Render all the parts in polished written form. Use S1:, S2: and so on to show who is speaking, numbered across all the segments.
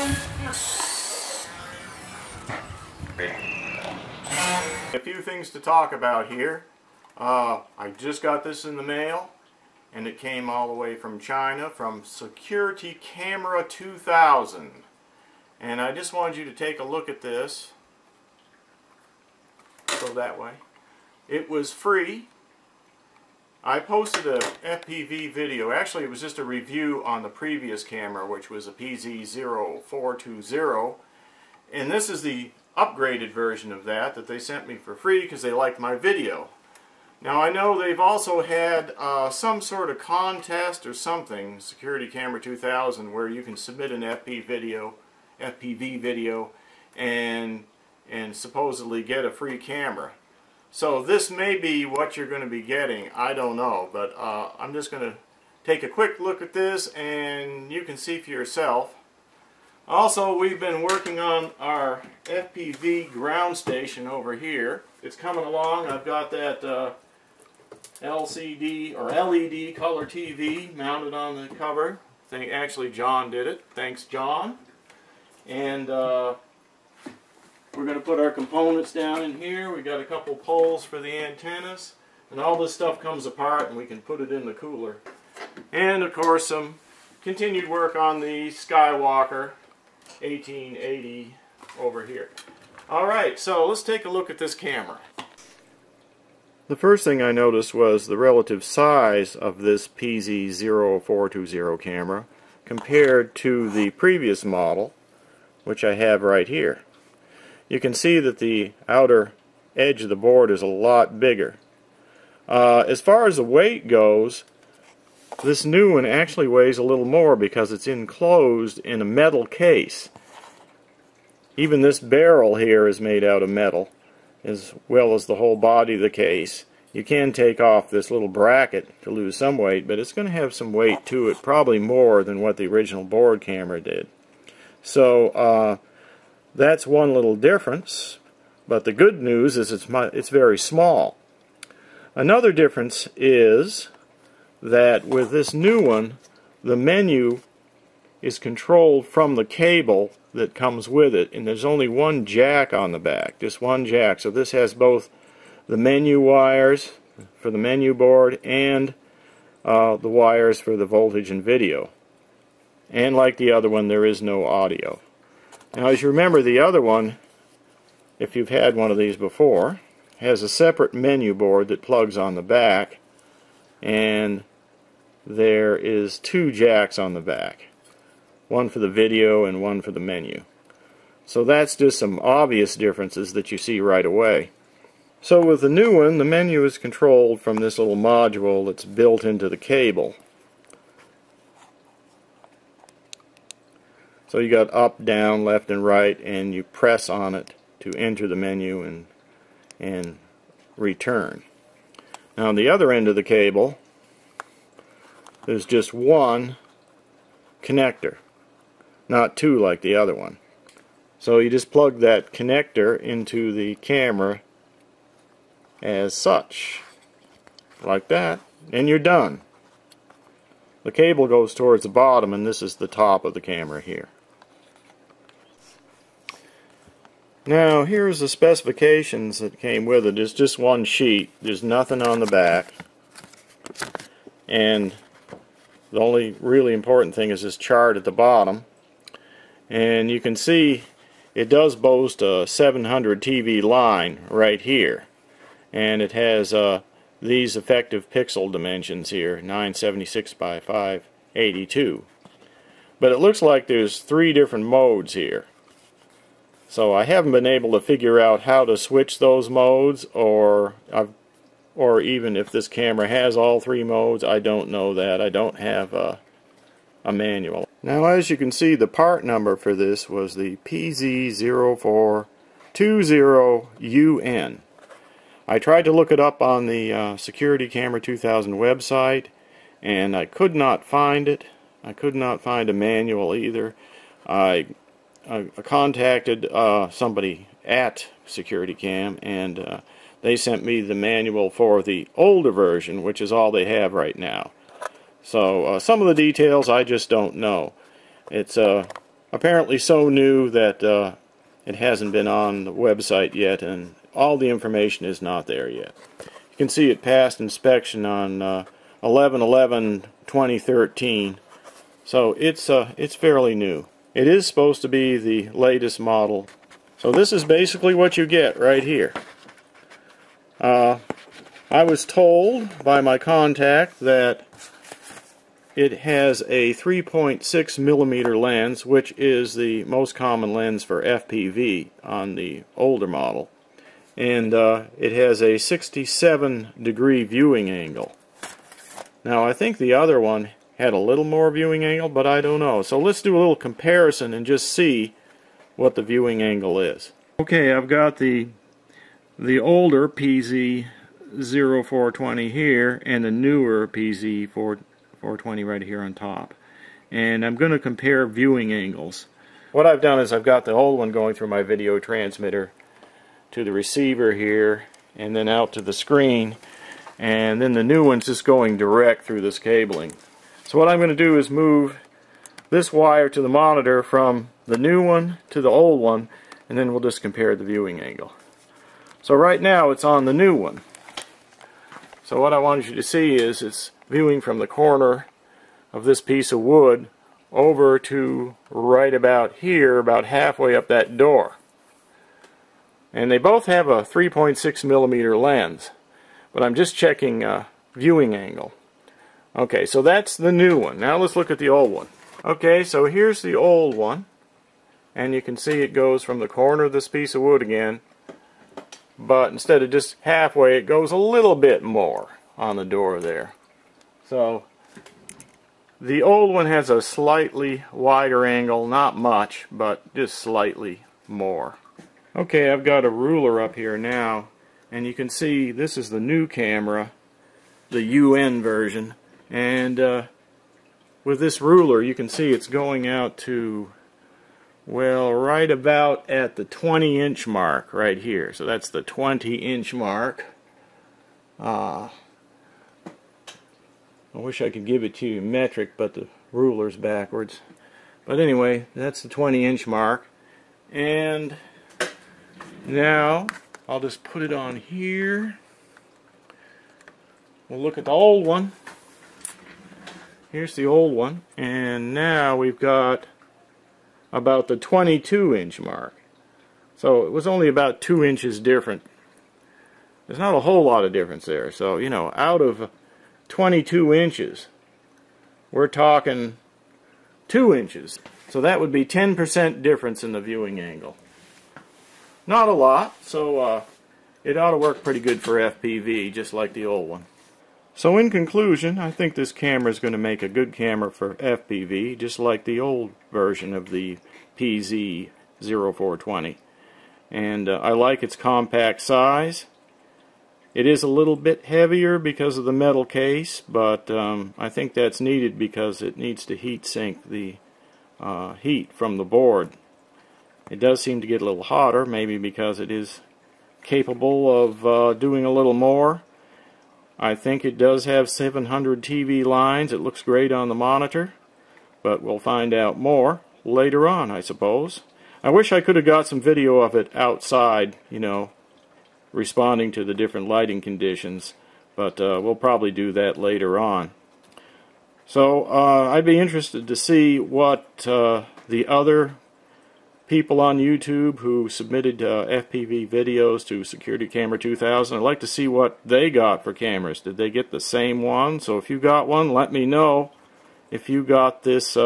S1: A few things to talk about here. I just got this in the mail, and it came all the way from China, from SecurityCamera2000. And I just wanted you to take a look at this. Go that way. It was free. I posted a FPV video. Actually, it was just a review on the previous camera, which was a PZ0420. And this is the upgraded version of that they sent me for free because they liked my video. Now I know they've also had some sort of contest or something, SecurityCamera2000, where you can submit an FPV video and supposedly get a free camera. So this may be what you're going to be getting. I don't know, but I'm just going to take a quick look at this and you can see for yourself. Also, we've been working on our FPV ground station over here. It's coming along. I've got that LCD or LED color TV mounted on the cover. I think actually John did it. Thanks, John. And we're going to put our components down in here. We got a couple poles for the antennas, and all this stuff comes apart and we can put it in the cooler. And of course some continued work on the Skywalker 1880 over here. Alright, so let's take a look at this camera. The first thing I noticed was the relative size of this PZ0420 camera compared to the previous model, which I have right here. You can see that the outer edge of the board is a lot bigger. As far as the weight goes, this new one actually weighs a little more because it's enclosed in a metal case. Even this barrel here is made out of metal, as well as the whole body of the case. You can take off this little bracket to lose some weight, but it's going to have some weight to it, probably more than what the original board camera did. So that's one little difference, but the good news is it's very small. Another difference is that with this new one, the menu is controlled from the cable that comes with it, and there's only one jack on the back, just one jack. So this has both the menu wires for the menu board and the wires for the voltage and video. And like the other one, there is no audio. Now, as you remember, the other one, if you've had one of these before, has a separate menu board that plugs on the back, and there is two jacks on the back, one for the video and one for the menu. So that's just some obvious differences that you see right away. So with the new one, the menu is controlled from this little module that's built into the cable. So you got up, down, left, and right, and you press on it to enter the menu and return. Now on the other end of the cable, there's just one connector, not two like the other one. So you just plug that connector into the camera as such, like that, and you're done. The cable goes towards the bottom, and this is the top of the camera here. Now here's the specifications that came with it. It's just one sheet. There's nothing on the back, and the only really important thing is this chart at the bottom. And you can see it does boast a 700 TV line right here, and it has these effective pixel dimensions here, 976 by 582. But it looks like there's three different modes here. So I haven't been able to figure out how to switch those modes, or even if this camera has all three modes. I don't know that. I don't have a manual. Now, as you can see, the part number for this was the PZ0420-U-N. I tried to look it up on the SecurityCamera2000 website, and I could not find it. I could not find a manual either. I contacted somebody at SecurityCam, and they sent me the manual for the older version, which is all they have right now. So some of the details I just don't know. It's apparently so new that it hasn't been on the website yet, and all the information is not there yet. You can see it passed inspection on 11/11/2013, so it's fairly new. It is supposed to be the latest model. So this is basically what you get right here. I was told by my contact that it has a 3.6 millimeter lens, which is the most common lens for FPV on the older model. And it has a 67-degree viewing angle. Now I think the other one had a little more viewing angle, but I don't know. So let's do a little comparison and just see what the viewing angle is. Okay, I've got the older PZ0420 here and the newer PZ420 right here on top. And I'm going to compare viewing angles. What I've done is I've got the old one going through my video transmitter to the receiver here and then out to the screen, and then the new one's just going direct through this cabling. So what I'm going to do is move this wire to the monitor from the new one to the old one, and then we'll just compare the viewing angle. So right now it's on the new one. So what I wanted you to see is it's viewing from the corner of this piece of wood over to right about here, about halfway up that door. And they both have a 3.6 millimeter lens, but I'm just checking viewing angle. Okay, so that's the new one. Now let's look at the old one. Okay, so here's the old one, and you can see it goes from the corner of this piece of wood again, but instead of just halfway, it goes a little bit more on the door there. So the old one has a slightly wider angle, not much, but just slightly more. Okay, I've got a ruler up here now, and you can see this is the new camera, the UN version, and with this ruler you can see it's going out to, well, right about at the 20-inch mark right here. So that's the 20-inch mark. I wish I could give it to you metric, but the ruler's backwards. But anyway, that's the 20-inch mark. And now I'll just put it on here. We'll look at the old one. Here's the old one, and now we've got about the 22-inch mark. So it was only about 2 inches different. There's not a whole lot of difference there. So, you know, out of 22 inches, we're talking 2 inches. So that would be 10% difference in the viewing angle. Not a lot, so it ought to work pretty good for FPV, just like the old one. So in conclusion, I think this camera is going to make a good camera for FPV, just like the old version of the PZ0420. And I like its compact size. It is a little bit heavier because of the metal case, but I think that's needed because it needs to heat sink the heat from the board. It does seem to get a little hotter, maybe because it is capable of doing a little more. I think it does have 700 TV lines. It looks great on the monitor, but we'll find out more later on, I suppose. I wish I could have got some video of it outside, you know, responding to the different lighting conditions, but we'll probably do that later on. So I'd be interested to see what the other people on YouTube who submitted FPV videos to SecurityCamera2000, I'd like to see what they got for cameras. Did they get the same one? So if you got one, let me know if you got this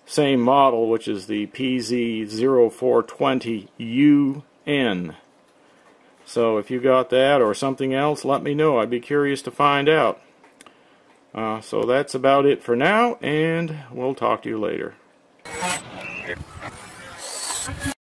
S1: same model, which is the PZ0420-U-N. So if you got that or something else, let me know. I'd be curious to find out. So that's about it for now, and we'll talk to you later.